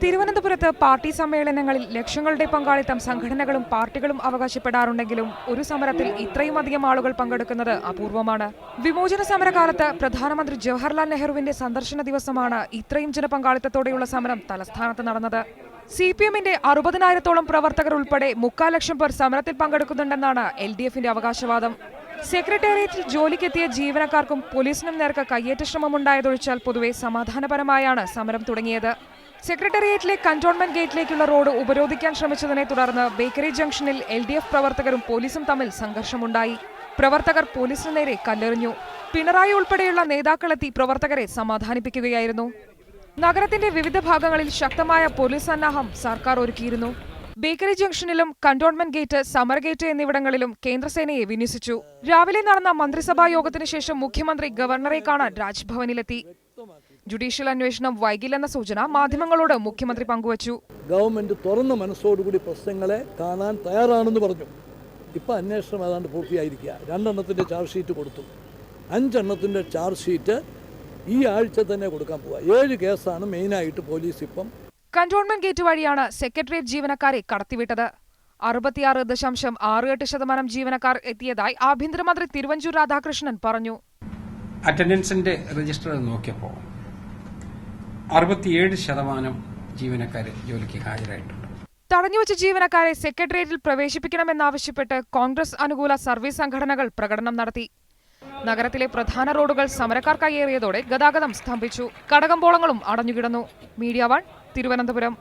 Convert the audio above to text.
തിരുവനന്തപുരത്ത് പാർട്ടി സമ്മേളനങ്ങളിൽ ലക്ഷങ്ങളുടെ പങ്കാളിത്തം സംഘടനകളും പാർട്ടികളും അവകാശപ്പെടാറുണ്ടെങ്കിലും ഒരു സമരത്തിൽ ഇത്രയും അധികം ആളുകൾ പങ്കെടുക്കുന്നത് അപൂർവമാണ്. വിമോചന സമരകാലത്ത് പ്രധാനമന്ത്രി ജവഹർലാൽ നെഹ്റുവിന്റെ സന്ദർശന ദിവസമാണ് ഇത്രയും ജനപങ്കാളിത്തത്തോടെയുള്ള സമരം തലസ്ഥാനത്ത് നടന്നത്. CPM-ന്റെ 60,000-ഓളം പ്രവർത്തകർ ഉൾപ്പെടെ 3.25 ലക്ഷം പേർ സമരത്തിൽ പങ്കെടുക്കുന്നുണ്ടെന്നാണ് LDF-ന്റെ അവകാശവാദം. സെക്രട്ടേറിയറ്റിൽ ജോലിക്കെത്തിയ ജീവനക്കാർക്കും പോലീസിനും നേർക്ക് കയ്യേറ്റ ശ്രമമുണ്ടായതൊഴിച്ചാൽ പൊതുവെ സമാധാനപരമായാണ് സമരം തുടങ്ങിയത്. സെക്രട്ടേറിയറ്റിലെ കന്റോൺമെന്റ് ഗേറ്റിലേക്കുള്ള റോഡ് ഉപരോധിക്കാൻ ശ്രമിച്ചതിനെ തുടർന്ന് ബേക്കറി ജംഗ്ഷനിൽ LDF പ്രവർത്തകരും പോലീസും തമ്മിൽ സംഘർഷമുണ്ടായി. പ്രവർത്തകർ പോലീസിന് നേരെ കല്ലെറിഞ്ഞു. പിണറായി ഉൾപ്പെടെയുള്ള നേതാക്കളെത്തി പ്രവർത്തകരെ സമാധാനിപ്പിക്കുകയായിരുന്നു. നഗരത്തിന്റെ വിവിധ ഭാഗങ്ങളിൽ ശക്തമായ പോലീസ് സന്നാഹം സർക്കാർ ഒരുക്കിയിരുന്നു. ബേക്കറി ജംഗ്ഷനിലും കന്റോൺമെന്റ് ഗേറ്റ്, സമർഗേറ്റ് എന്നിവിടങ്ങളിലും കേന്ദ്രസേനയെ വിന്യസിച്ചു. രാവിലെ നടന്ന മന്ത്രിസഭാ യോഗത്തിന് ശേഷം മുഖ്യമന്ത്രി ഗവർണറെ കാണാൻ രാജ്ഭവനിലെത്തി. ജുഡീഷ്യൽ അന്വേഷണം വൈകില്ലെന്ന സൂചന മാധ്യമങ്ങളോട് മുഖ്യമന്ത്രി പങ്കുവച്ചു. ഗവൺമെന്റ് തുറന്ന മനസ്സോടുകൂടി പ്രശ്നങ്ങളെ കാണാൻ തയ്യാറാണെന്ന് പറഞ്ഞു. ഇപ്പം അന്വേഷണം ഏതാണ്ട് പൂർത്തിയായിരിക്കുക. 2 എണ്ണത്തിന്റെ ചാർജ് ഷീറ്റ് കൊടുത്തു. 5 എണ്ണത്തിന്റെ ചാർജ് ഷീറ്റ് ഈ ആഴ്ച തന്നെ കൊടുക്കാൻ പോവുക. 7 കേസാണ് മെയിനായിട്ട് പോലീസ് ഇപ്പം. കന്റോൺമെന്റ് ഗേറ്റ് വഴിയാണ് സെക്രട്ടേറിയറ്റ് ജീവനക്കാരെ കടത്തിവിട്ടത്. 66.68% ജീവനക്കാർ എത്തിയതായി ആഭ്യന്തരമന്ത്രി തിരുവഞ്ചൂർ രാധാകൃഷ്ണൻ പറഞ്ഞു. അറ്റൻഡൻസിന്റെ രജിസ്റ്റർ നോക്കിയപ്പോൾ 67% ജീവനക്കാർ ജോലിക്ക് ഹാജരായിട്ടുണ്ട്. തടഞ്ഞുവച്ച ജീവനക്കാരെ സെക്രട്ടേറിയറ്റിൽ പ്രവേശിപ്പിക്കണമെന്നാവശ്യപ്പെട്ട് കോൺഗ്രസ് അനുകൂല സർവീസ് സംഘടനകൾ പ്രകടനം നടത്തി. നഗരത്തിലെ പ്രധാന റോഡുകൾ സമരക്കാർ കയ്യേറിയതോടെ ഗതാഗതം സ്തംഭിച്ചു. കടകമ്പോളങ്ങളും അടഞ്ഞുകിടന്നു. മീഡിയ 1 തിരുവനന്തപുരം.